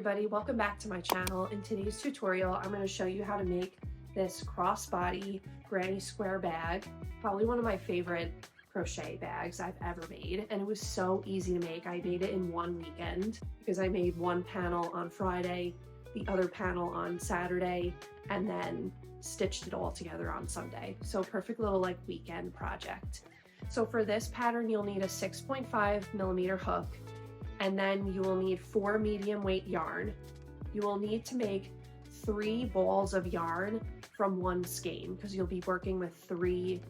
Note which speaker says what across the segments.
Speaker 1: everybody, welcome back to my channel. In today's tutorial, I'm going to show you how to make this crossbody granny square bag, probably one of my favorite crochet bags I've ever made, and it was so easy to make. I made it in one weekend because I made one panel on Friday, the other panel on Saturday, and then stitched it all together on Sunday. So perfect little like weekend project. So for this pattern, you'll need a 6.5mm hook, and then you will need 4 medium weight yarn. You will need to make 3 balls of yarn from one skein because you'll be working with 3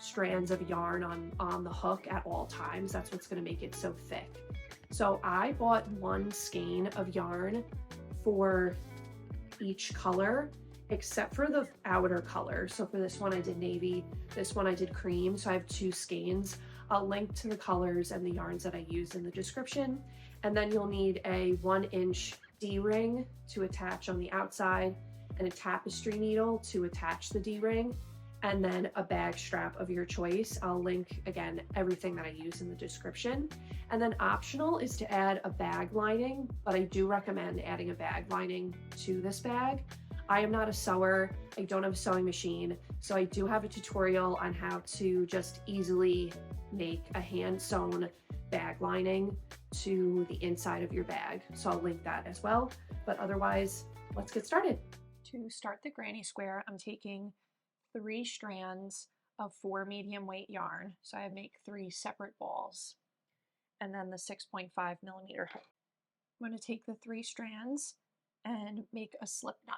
Speaker 1: strands of yarn on the hook at all times. That's what's going to make it so thick. So I bought 1 skein of yarn for each color except for the outer color. So for this one I did navy, this one I did cream, so I have 2 skeins. I'll link to the colors and the yarns that I used in the description. And then you'll need a 1-inch D-ring to attach on the outside and a tapestry needle to attach the D-ring, and then a bag strap of your choice. I'll link, again, everything that I use in the description. And then optional is to add a bag lining, but I do recommend adding a bag lining to this bag. I am not a sewer, I don't have a sewing machine, so I do have a tutorial on how to just easily make a hand sewn bag lining to the inside of your bag. So I'll link that as well, but otherwise, let's get started. To start the granny square, I'm taking 3 strands of 4 medium weight yarn. So I make 3 separate balls, and then the 6.5mm hook. I'm going to take the 3 strands and make a slip knot.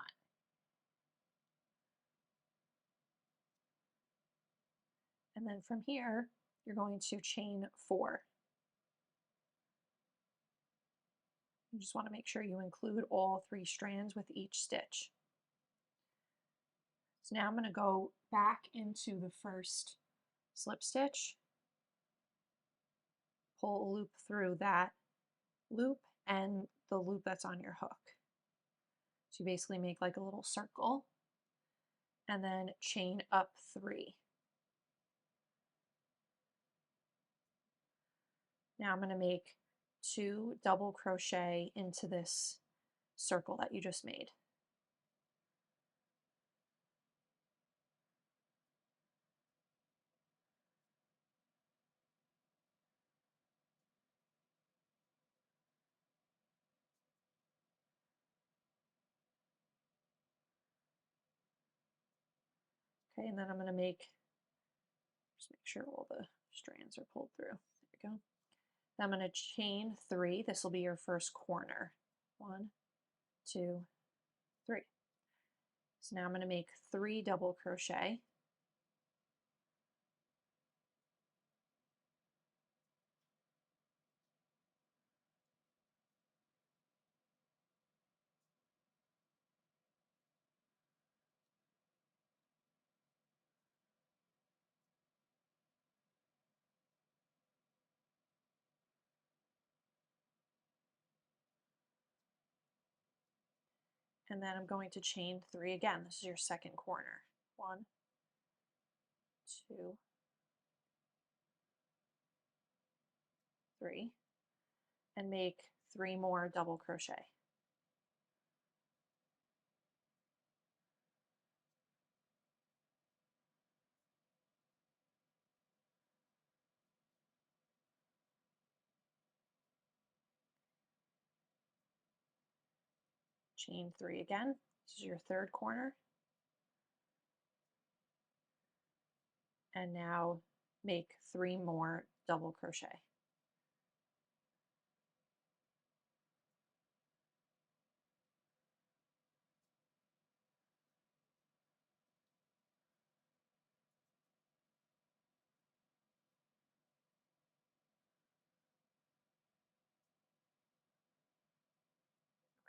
Speaker 1: And then from here, you're going to chain 4. You just want to make sure you include all 3 strands with each stitch. So now I'm going to go back into the first slip stitch, pull a loop through that loop and the loop that's on your hook. So you basically make like a little circle and then chain up 3. Now I'm going to make 2 double crochet into this circle that you just made. Okay, and then I'm going to just make sure all the strands are pulled through. There we go. Then I'm going to chain 3. This will be your first corner. 1, 2, 3. So now I'm going to make 3 double crochet. And then I'm going to chain 3 again. This is your second corner. 1, 2, 3, and make 3 more double crochet. Chain 3 again. This is your third corner. And now make 3 more double crochet.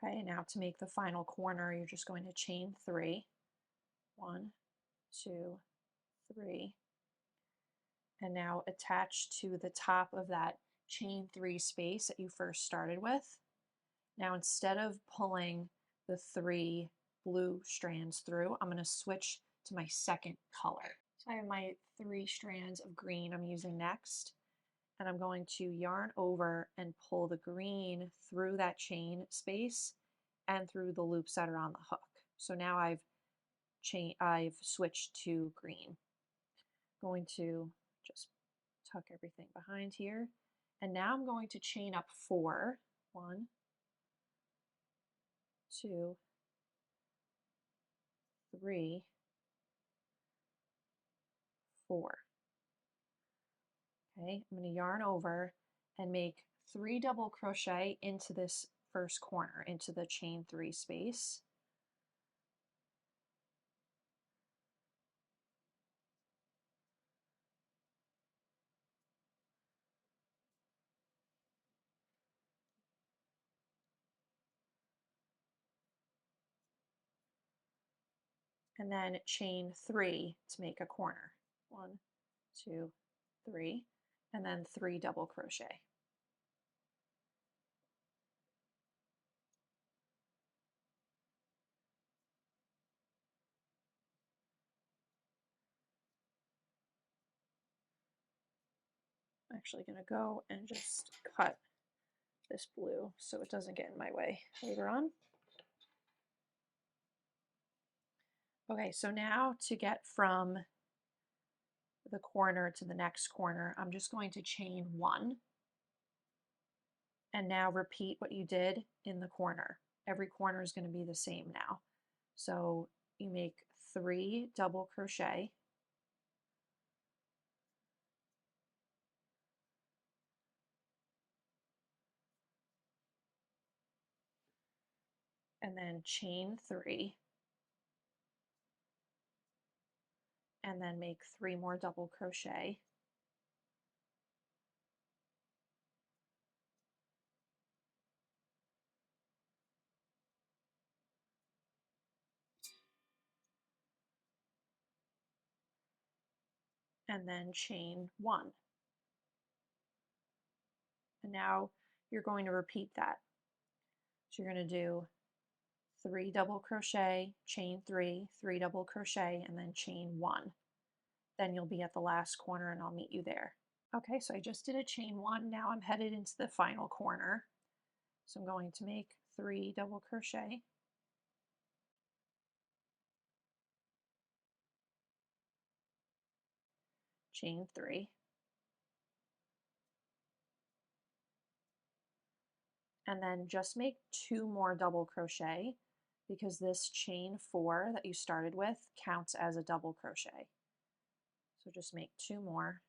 Speaker 1: Okay, and now to make the final corner, you're just going to chain 3. 1, 2, 3. And now attach to the top of that chain 3 space that you first started with. Now instead of pulling the 3 blue strands through, I'm going to switch to my second color. So I have my 3 strands of green I'm using next, and I'm going to yarn over and pull the green through that chain space
Speaker 2: and through the loops that are on the hook. So now I've switched to green. Going to just tuck everything behind here. And now I'm going to chain up 4. 1, 2, 3, 4. Okay, I'm going to yarn over and make 3 double crochet into this first corner, into the chain 3 space. And then chain 3 to make a corner. 1, 2, 3, and then 3 double crochet. I'm actually going to go and just cut this blue so it doesn't get in my way later on. Okay, so now to get from the corner to the next corner, I'm just going to chain 1 and now repeat what you did in the corner. Every corner is going to be the same now. So you make 3 double crochet, and then chain 3, and then make 3 more double crochet, and then chain 1. And now you're going to repeat that. So you're going to do 3 double crochet, chain 3, 3 double crochet, and then chain 1. Then you'll be at the last corner and I'll meet you there. Okay, so I just did a chain 1. Now I'm headed into the final corner. So I'm going to make 3 double crochet, chain 3, and then just make 2 more double crochet because this chain 4 that you started with counts as a double crochet. So just make 2 more.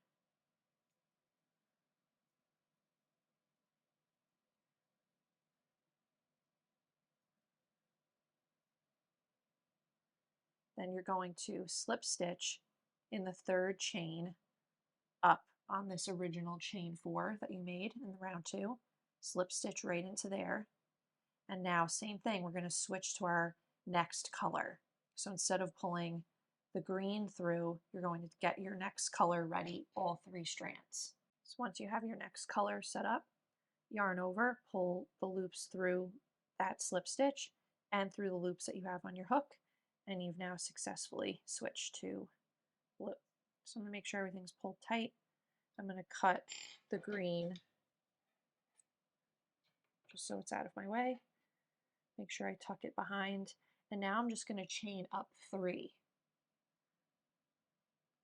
Speaker 2: Then you're going to slip stitch in the 3rd chain up on this original chain 4 that you made in the round 2. Slip stitch right into there. And now same thing, we're going to switch to our next color. So instead of pulling the green through, you're going to get your next color ready, all 3 strands. So once you have your next color set up, yarn over, pull the loops through that slip stitch and through the loops that you have on your hook, and you've now successfully switched to blue. So I'm going to make sure everything's pulled tight. I'm going to cut the green just so it's out of my way. Make sure I tuck it behind. And now I'm just going to chain up 3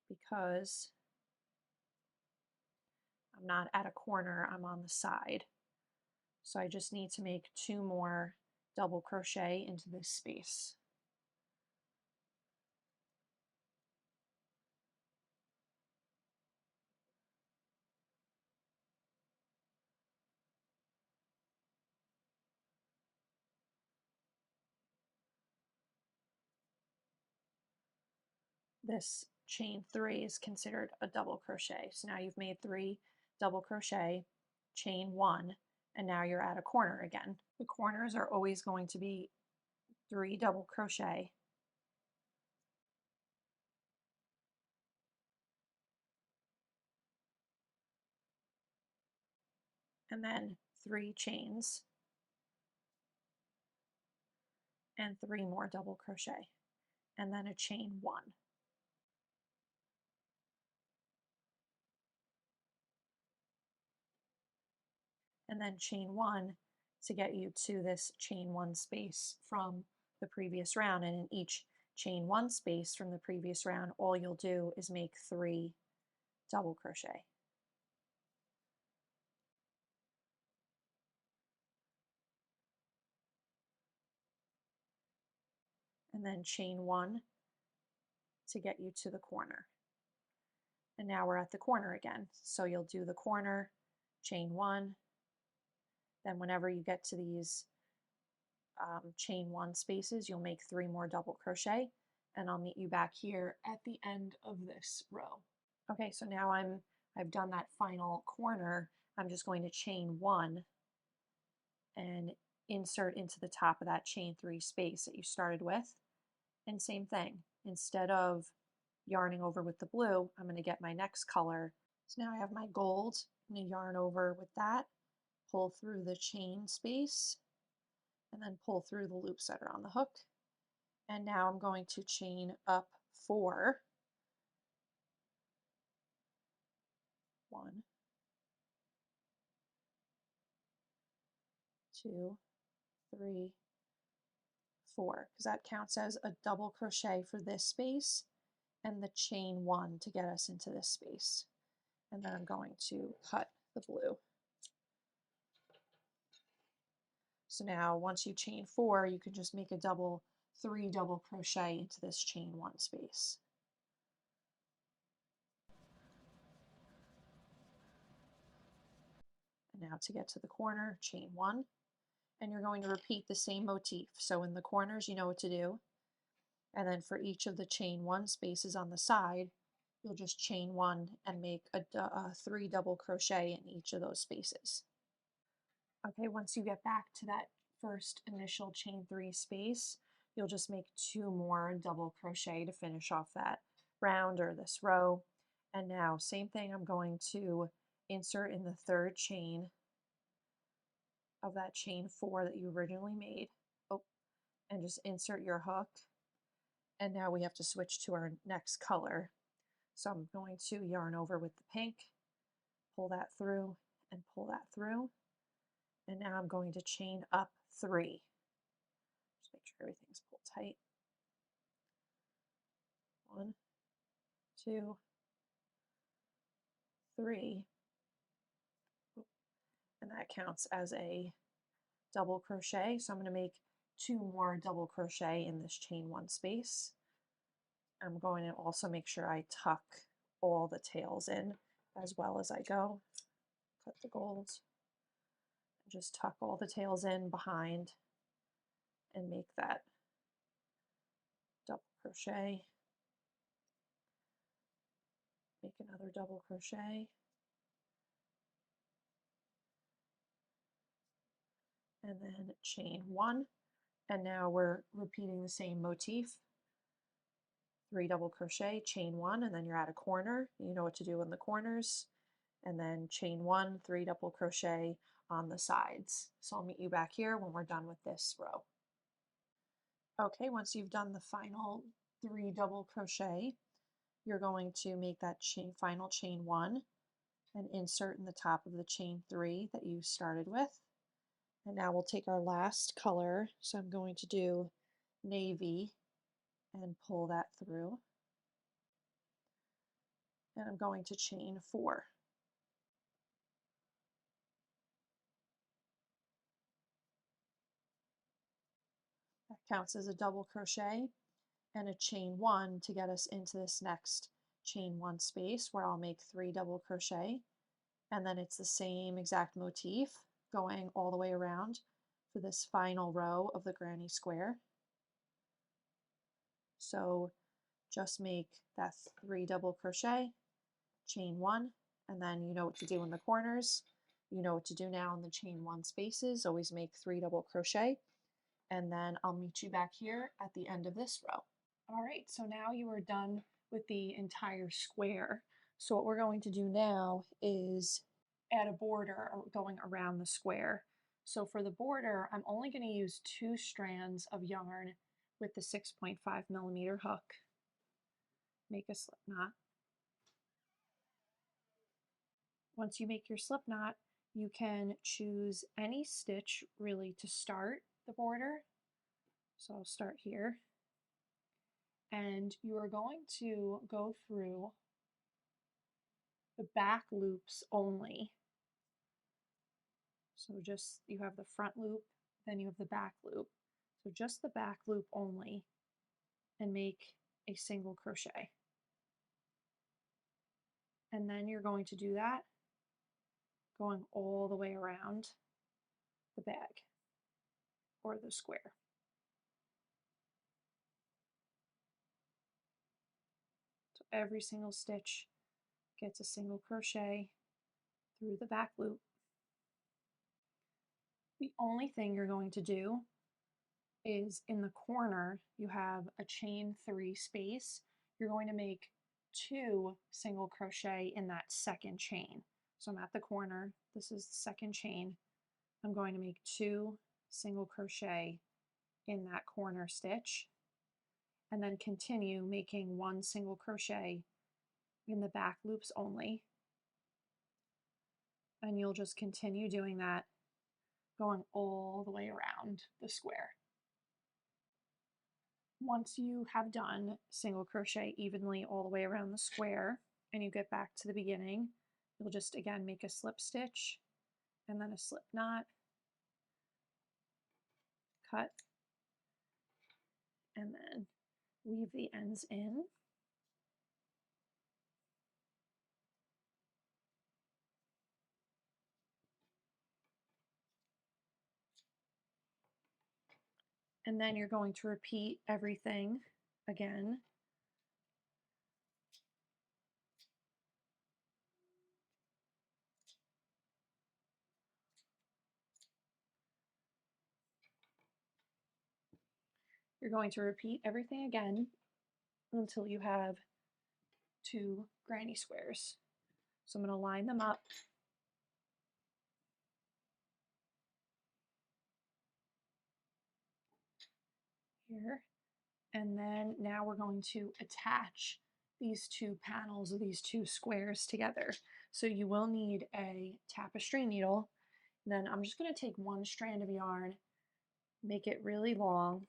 Speaker 2: because I'm not at a corner, I'm on the side. So I just need to make 2 more double crochet into this space. This chain 3 is considered a double crochet. So now you've made 3 double crochet, chain 1, and now you're at a corner again. The corners are always going to be 3 double crochet, and then 3 chains, and 3 more double crochet, and then a chain 1. And then chain 1 to get you to this chain one space from the previous round. And in each chain one space from the previous round, all you'll do is make 3 double crochet. And then chain 1 to get you to the corner. And now we're at the corner again. So you'll do the corner, chain 1, then whenever you get to these chain 1 spaces, you'll make 3 more double crochet, and I'll meet you back here at the end of this row. Okay, so now I've done that final corner. I'm just going to chain 1 and insert into the top of that chain 3 space that you started with. And same thing, instead of yarning over with the blue, I'm going to get my next color. So now I have my gold. I'm going to yarn over with that, pull through the chain space, and then pull through the loops that are on the hook. And now I'm going to chain up 4. 1, 2, 3, 4, because that counts as a double crochet for this space, and the chain 1 to get us into this space. And then I'm going to cut the blue. So now once you chain 4, you can just make a 3 double crochet into this chain 1 space. And now to get to the corner, chain 1, and you're going to repeat the same motif. So in the corners, you know what to do. And then for each of the chain 1 spaces on the side, you'll just chain 1 and make a 3 double crochet in each of those spaces. Okay, once you get back to that first initial chain 3 space, you'll just make 2 more double crochet to finish off that round or this row. And now same thing, I'm going to insert in the 3rd chain of that chain 4 that you originally made. Oh, and just insert your hook. And now we have to switch to our next color. So I'm going to yarn over with the pink, pull that through, and pull that through. And now I'm going to chain up 3. Just make sure everything's pulled tight. 1, 2, 3. And that counts as a double crochet. So I'm going to make 2 more double crochet in this chain 1 space. I'm going to also make sure I tuck all the tails in as well as I go. Cut the gold. Just tuck all the tails in behind and make that double crochet. Make another double crochet. And then chain 1. And now we're repeating the same motif. 3 double crochet, chain 1, and then you're at a corner. You know what to do in the corners. And then chain 1, 3 double crochet on the sides. So I'll meet you back here when we're done with this row. Okay, once you've done the final 3 double crochet, you're going to make that final chain 1 and insert in the top of the chain 3 that you started with. And now we'll take our last color. So I'm going to do navy and pull that through. And I'm going to chain 4. That counts as a double crochet and a chain 1 to get us into this next chain 1 space where I'll make 3 double crochet. And then it's the same exact motif going all the way around for this final row of the granny square. So just make that 3 double crochet, chain 1, and then you know what to do in the corners. You know what to do now in the chain 1 spaces. Always make 3 double crochet, and then I'll meet you back here at the end of this row. All right, so now you are done with the entire square. So what we're going to do now is add a border going around the square. So for the border, I'm only going to use 2 strands of yarn with the 6.5mm hook. Make a slip knot. Once you make your slip knot, You can choose any stitch really to start the border. So I'll start here. And you are going to go through the back loops only. So just you have the front loop, then you have the back loop. So just the back loop only and make a single crochet. And then you're going to do that going all the way around the bag or the square. So every single stitch gets a single crochet through the back loop. The only thing you're going to do is in the corner, you have a chain 3 space. You're going to make 2 single crochet in that second chain. So I'm at the corner, this is the second chain. I'm going to make 2 single crochet in that corner stitch, and then continue making 1 single crochet in the back loops only. And you'll just continue doing that, going all the way around the square. Once you have done single crochet evenly all the way around the square and you get back to the beginning, you'll just again make a slip stitch and then a slip knot, cut, and then weave the ends in. And then you're going to repeat everything again. You're going to repeat everything again until you have 2 granny squares. So I'm going to line them up. Here. And then now we're going to attach these 2 panels of these 2 squares together. So you will need a tapestry needle. And then I'm just going to take 1 strand of yarn, make it really long,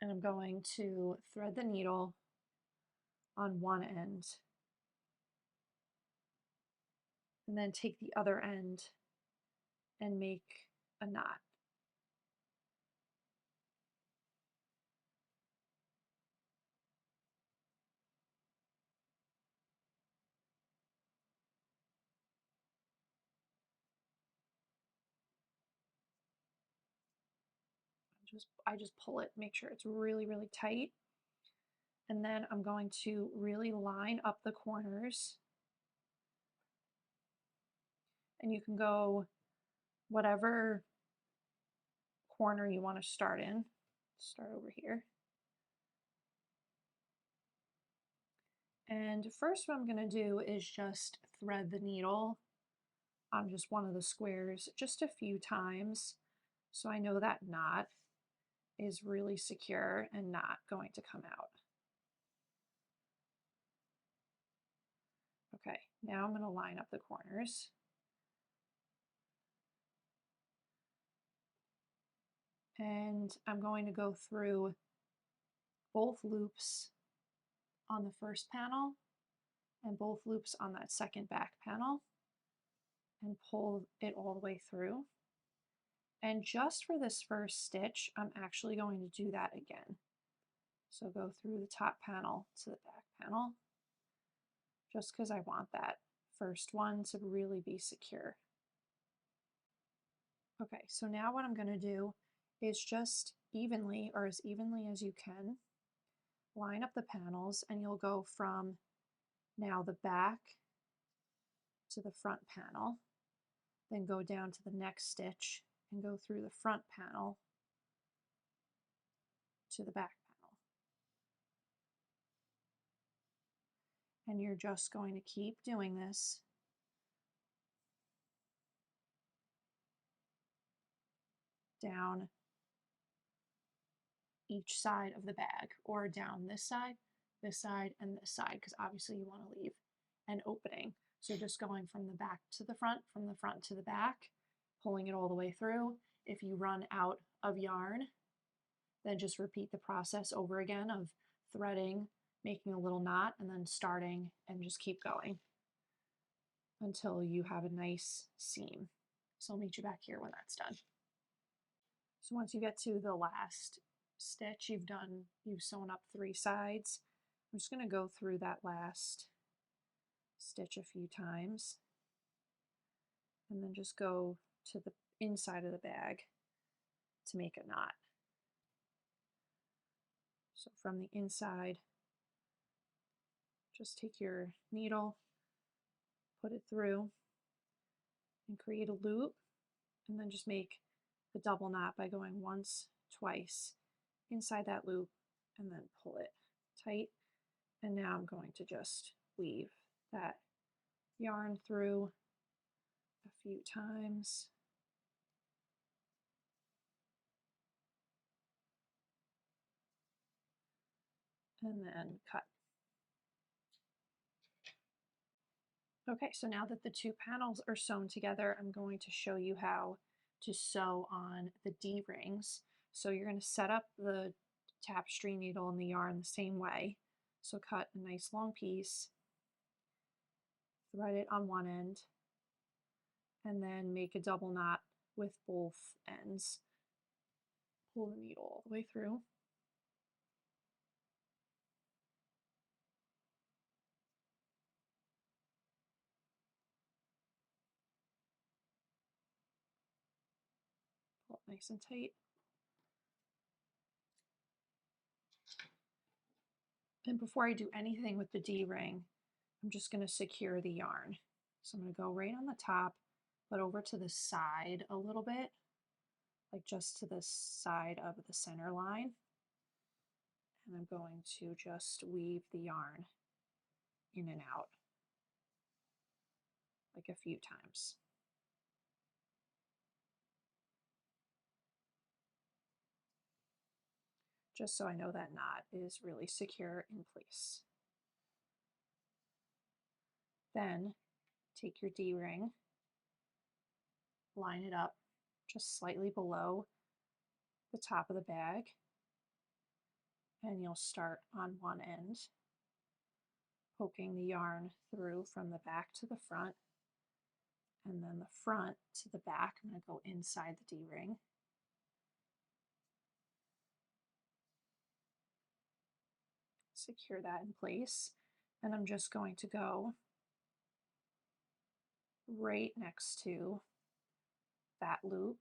Speaker 2: and I'm going to thread the needle on one end and then take the other end and make a knot. I just pull it, make sure it's really, really tight. And then I'm going to really line up the corners. And you can go whatever corner you want to start in. Start over here. And first what I'm going to do is just thread the needle on just one of the squares just a few times so I know that knot is really secure and not going to come out. Okay, now I'm going to line up the corners. And I'm going to go through both loops on the first panel and both loops on that second back panel and pull it all the way through. And just for this first stitch, I'm actually going to do that again. So go through the top panel to the back panel, just because I want that first one to really be secure. Okay, so now what I'm going to do is just evenly, or as evenly as you can, line up the panels, and you'll go from now the back to the front panel, then go down to the next stitch and go through the front panel to the back panel. And you're just going to keep doing this down each side of the bag, or down this side, and this side, because obviously you want to leave an opening. So just going from the back to the front, from the front to the back, pulling it all the way through. If you run out of yarn, then just repeat the process over again of threading, making a little knot, and then starting, and just keep going until you have a nice seam. So I'll meet you back here when that's done. So once you get to the last stitch, you've sewn up 3 sides. I'm just going to go through that last stitch a few times and then just go to the inside of the bag to make a knot. So from the inside, just take your needle, put it through, and create a loop, and then just make a double knot by going once, twice inside that loop, and then pull it tight. And now I'm going to just weave that yarn through a few times. And then cut. Okay, so now that the 2 panels are sewn together, I'm going to show you how to sew on the D-rings. So you're going to set up the tapestry needle and the yarn the same way. So cut a nice long piece, thread it on one end, and then make a double knot with both ends. Pull the needle all the way through. Pull it nice and tight. And before I do anything with the D-ring, I'm just going to secure the yarn. So I'm going to go right on the top, but over to the side a little bit, like just to the side of the center line. And I'm going to just weave the yarn in and out like a few times. Just so I know that knot is really secure in place. Then take your D-ring, line it up just slightly below the top of the bag, and you'll start on one end, poking the yarn through from the back to the front, and then the front to the back. I'm going to go inside the D-ring. Secure that in place, and I'm just going to go right next to that loop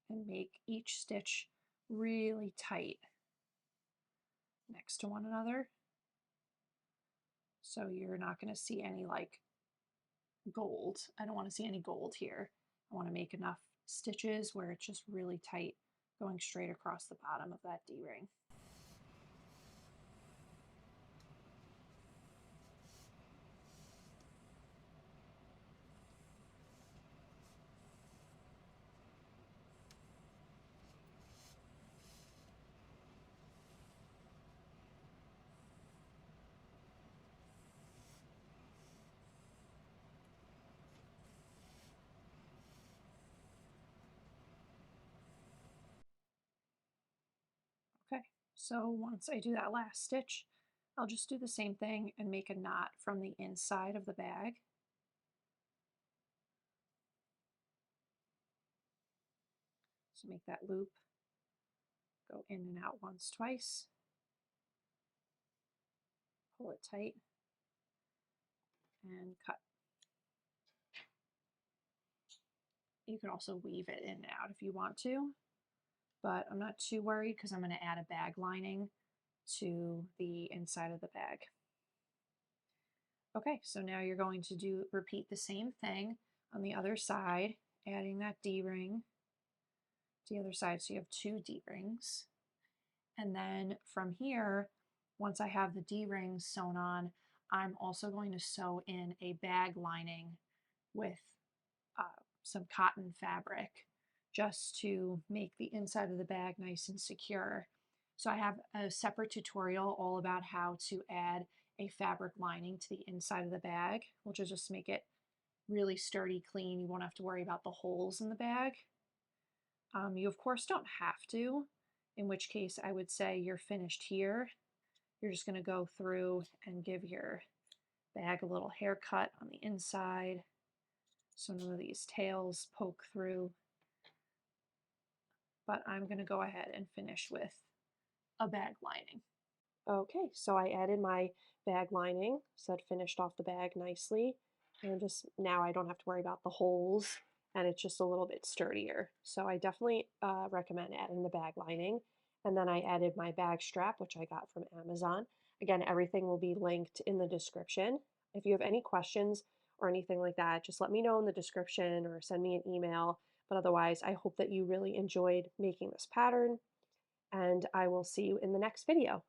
Speaker 2: and make each stitch really tight next to one another. So you're not going to see any like gold. I don't want to see any gold here. I want to make enough stitches where it's just really tight going straight across the bottom of that D-ring. Okay, so once I do that last stitch, I'll just do the same thing and make a knot from the inside of the bag. So make that loop, go in and out once, twice, pull it tight, and cut. You can also weave it in and out if you want to, but I'm not too worried because I'm going to add a bag lining to the inside of the bag. Okay, so now you're going to repeat the same thing on the other side, adding that D-ring to the other side, so you have 2 D-rings. And then from here, once I have the D-rings sewn on, I'm also going to sew in a bag lining with some cotton fabric just to make the inside of the bag nice and secure. So I have a separate tutorial all about how to add a fabric lining to the inside of the bag, which will just make it really sturdy, clean. You won't have to worry about the holes in the bag. You, of course, don't have to, in which case I would say you're finished here. You're just going to go through and give your bag a little haircut on the inside so none of these tails poke through. But I'm going to go ahead and finish with a bag lining.
Speaker 1: Okay, so I added my bag lining, so it finished off the bag nicely. And just now I don't have to worry about the holes, and it's just a little bit sturdier. So I definitely recommend adding the bag lining. And then I added my bag strap, which I got from Amazon. Again, everything will be linked in the description. If you have any questions or anything like that, just let me know in the description or send me an email. But otherwise, I hope that you really enjoyed making this pattern, and I will see you in the next video.